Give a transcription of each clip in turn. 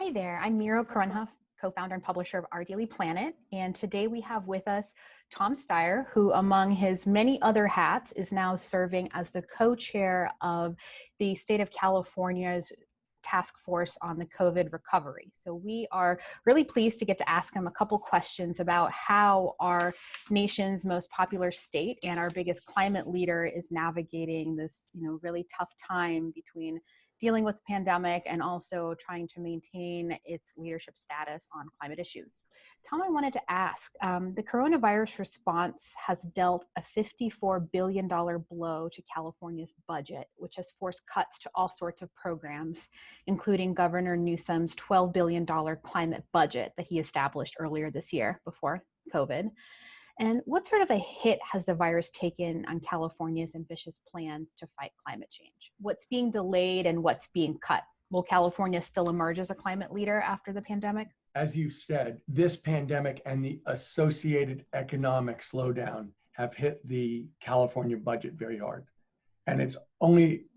Hi there, I'm Miro, Korenha, co-founder and publisher of Our Daily Planet. And today we have with us Tom Steyer, who among his many other hats is now serving as the co-chair of the state of California's task force on the COVID recovery. So we are really pleased to get to ask him a couple questions about how our nation's most popular state and our biggest climate leader is navigating this, really tough time between dealing with the pandemic and also trying to maintain its leadership status on climate issues. Tom, I wanted to ask, the coronavirus response has dealt a $54 billion blow to California's budget, which has forced cuts to all sorts of programs, including Governor Newsom's $12 billion climate budget that he established earlier this year before COVID. And what sort of a hit has the virus taken on California's ambitious plans to fight climate change? What's being delayed and what's being cut? Will California still emerge as a climate leader after the pandemic? As you said, this pandemic and the associated economic slowdown have hit the California budget very hard. And it's only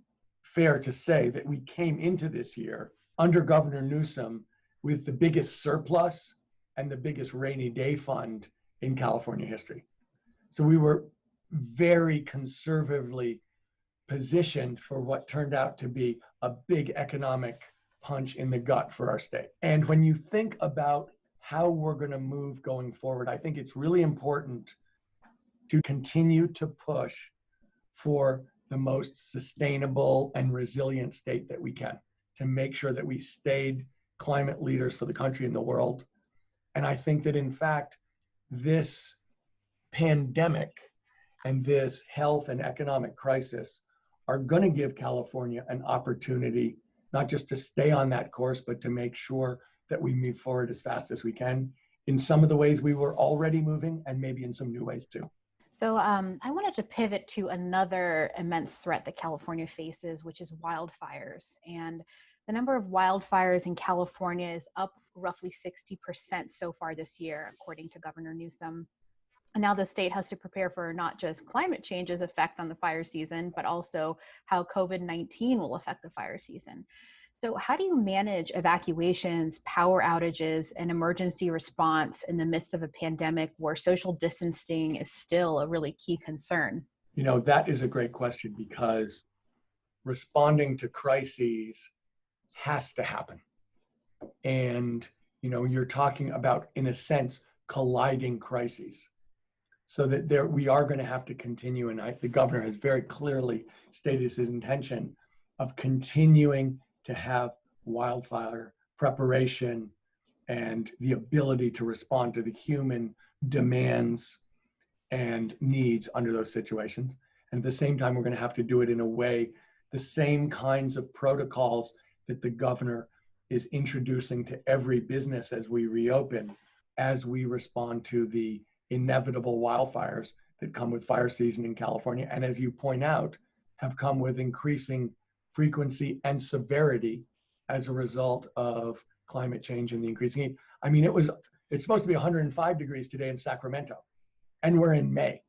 fair to say that we came into this year under Governor Newsom with the biggest surplus and the biggest rainy day fund in California history. So we were very conservatively positioned for what turned out to be a big economic punch in the gut for our state. And when you think about how we're going to move going forward, I think it's really important to continue to push for the most sustainable and resilient state that we can, to make sure that we stayed climate leaders for the country and the world. And I think that in fact, this pandemic and this health and economic crisis are going to give California an opportunity, not just to stay on that course, but to make sure that we move forward as fast as we can in some of the ways we were already moving and maybe in some new ways too. So I wanted to pivot to another immense threat that California faces, which is wildfires. And the number of wildfires in California is up roughly 60% so far this year, according to Governor Newsom. And now the state has to prepare for not just climate change's effect on the fire season, but also how COVID-19 will affect the fire season. So how do you manage evacuations, power outages, and emergency response in the midst of a pandemic where social distancing is still a really key concern? That is a great question because responding to crises has to happen. And, you're talking about, in a sense, colliding crises. So that we are going to have to continue, and the governor has very clearly stated his intention of continuing to have wildfire preparation and the ability to respond to the human demands and needs under those situations. And at the same time, we're going to have to do it in a way, the same kinds of protocols that the governor is introducing to every business as we reopen, as we respond to the inevitable wildfires that come with fire season in California. And as you point out, have come with increasing frequency and severity as a result of climate change and the increasing heat. I mean, it's supposed to be 105 degrees today in Sacramento, and we're in May.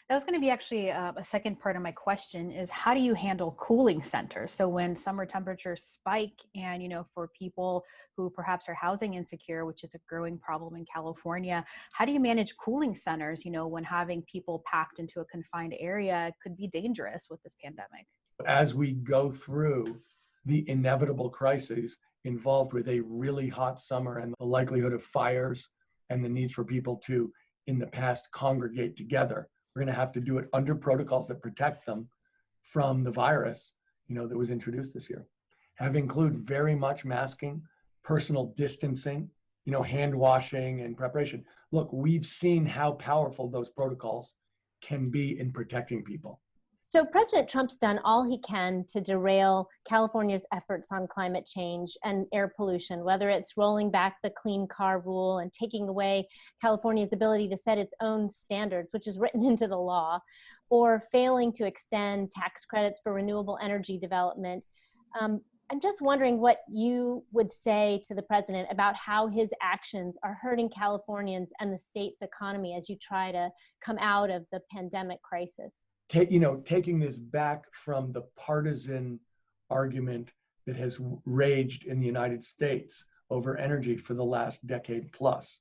That was going to be actually a second part of my question is how do you handle cooling centers? So when summer temperatures spike and, for people who perhaps are housing insecure, which is a growing problem in California, how do you manage cooling centers, when having people packed into a confined area could be dangerous with this pandemic? As we go through the inevitable crises involved with a really hot summer and the likelihood of fires and the needs for people to, in the past, congregate together, we're going to have to do it under protocols that protect them from the virus, that was introduced this year. Have include very much masking, personal distancing, hand washing and preparation. Look, we've seen how powerful those protocols can be in protecting people. So President Trump's done all he can to derail California's efforts on climate change and air pollution, whether it's rolling back the clean car rule and taking away California's ability to set its own standards, which is written into the law, or failing to extend tax credits for renewable energy development. I'm just wondering what you would say to the president about how his actions are hurting Californians and the state's economy as you try to come out of the pandemic crisis. Taking this back from the partisan argument that has raged in the United States over energy for the last decade plus.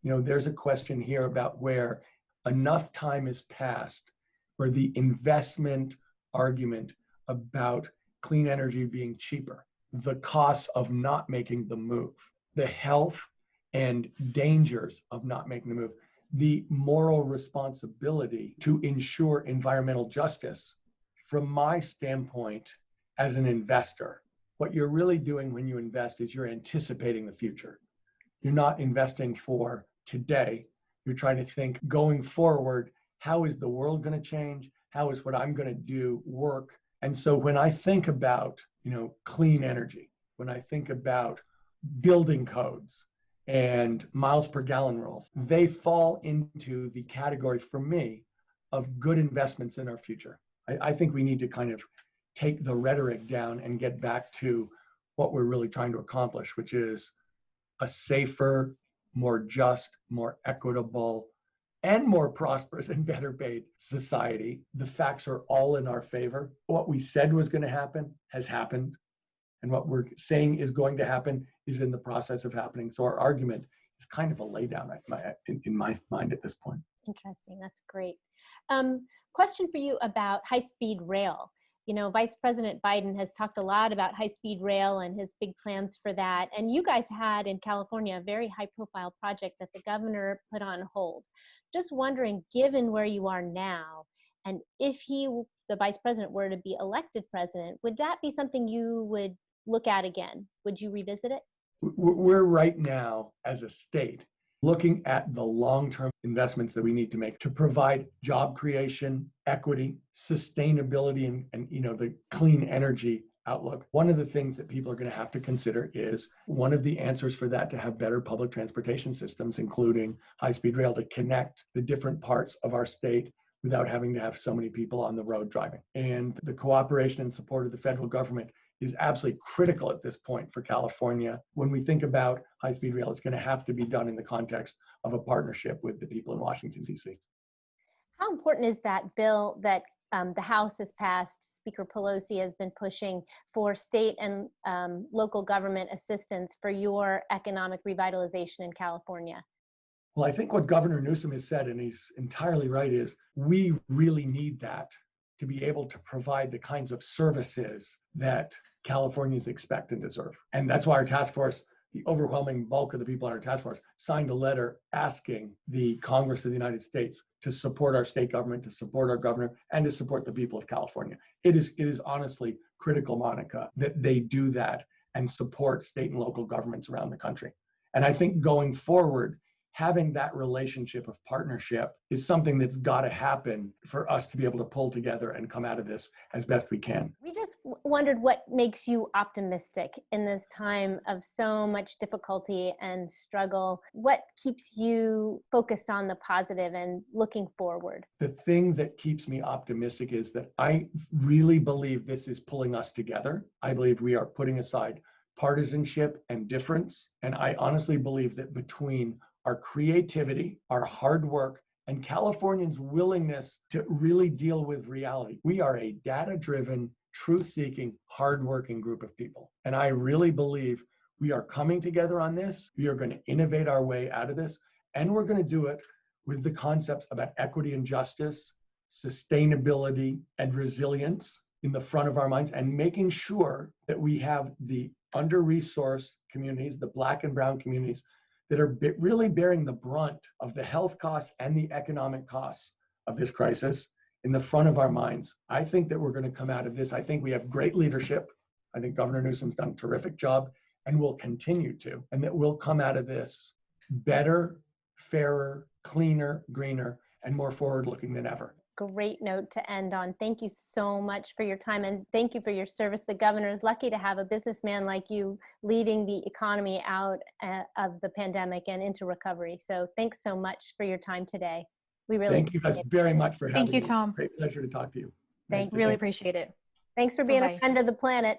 You know, there's a question here about where enough time has passed where the investment argument about clean energy being cheaper, the costs of not making the move, the health and dangers of not making the move, the moral responsibility to ensure environmental justice. From my standpoint as an investor, what you're really doing when you invest is you're anticipating the future. You're not investing for today. You're trying to think going forward, how is the world going to change? How is what I'm going to do work? And so when I think about, you know, clean energy, when I think about building codes and miles per gallon rules, they fall into the category for me of good investments in our future. I think we need to kind of take the rhetoric down and get back to what we're really trying to accomplish, which is a safer, more just, more equitable, and more prosperous and better paid society. The facts are all in our favor. What we said was going to happen has happened. And what we're saying is going to happen is in the process of happening. So our argument is kind of a laydown in my mind at this point. Interesting. That's great. Question for you about high-speed rail. You know, Vice President Biden has talked a lot about high-speed rail and his big plans for that. And you guys had in California a very high-profile project that the governor put on hold. Just wondering, given where you are now, and if the vice president, were to be elected president, would that be something you would look at again? Would you revisit it? We're right now, as a state, looking at the long-term investments that we need to make to provide job creation, equity, sustainability, and you know, the clean energy outlook. One of the things that people are going to have to consider is one of the answers for that to have better public transportation systems, including high-speed rail, to connect the different parts of our state without having to have so many people on the road driving. And the cooperation and support of the federal government is absolutely critical at this point for California. When we think about high-speed rail, it's going to have to be done in the context of a partnership with the people in Washington, D.C. How important is that bill that the House has passed? Speaker Pelosi has been pushing for state and local government assistance for your economic revitalization in California. Well, I think what Governor Newsom has said, and he's entirely right, is we really need that to be able to provide the kinds of services that Californians expect and deserve. And that's why our task force, the overwhelming bulk of the people on our task force, signed a letter asking the Congress of the United States to support our state government, to support our governor, and to support the people of California. It is honestly critical, Monica, that they do that and support state and local governments around the country. And I think going forward, having that relationship of partnership is something that's got to happen for us to be able to pull together and come out of this as best we can. We just wondered what makes you optimistic in this time of so much difficulty and struggle. What keeps you focused on the positive and looking forward? The thing that keeps me optimistic is that I really believe this is pulling us together. I believe we are putting aside partisanship and difference. And I honestly believe that between our creativity, our hard work, and Californians' willingness to really deal with reality, we are a data-driven, truth-seeking, hard-working group of people. And I really believe we are coming together on this. We are going to innovate our way out of this. And we're going to do it with the concepts about equity and justice, sustainability, and resilience in the front of our minds, and making sure that we have the under-resourced communities, the Black and brown communities, that are really bearing the brunt of the health costs and the economic costs of this crisis in the front of our minds. I think that we're going to come out of this. I think we have great leadership. I think Governor Newsom's done a terrific job and will continue to, and that we'll come out of this better, fairer, cleaner, greener, and more forward-looking than ever. Great note to end on. Thank you so much for your time, and thank you for your service. The governor is lucky to have a businessman like you leading the economy out of the pandemic and into recovery. So thanks so much for your time today. We really thank you guys very much for having me. Thank you, Tom. Great pleasure to talk to you. Thank you. Really appreciate it. Thanks for being Bye-bye. a friend of the planet.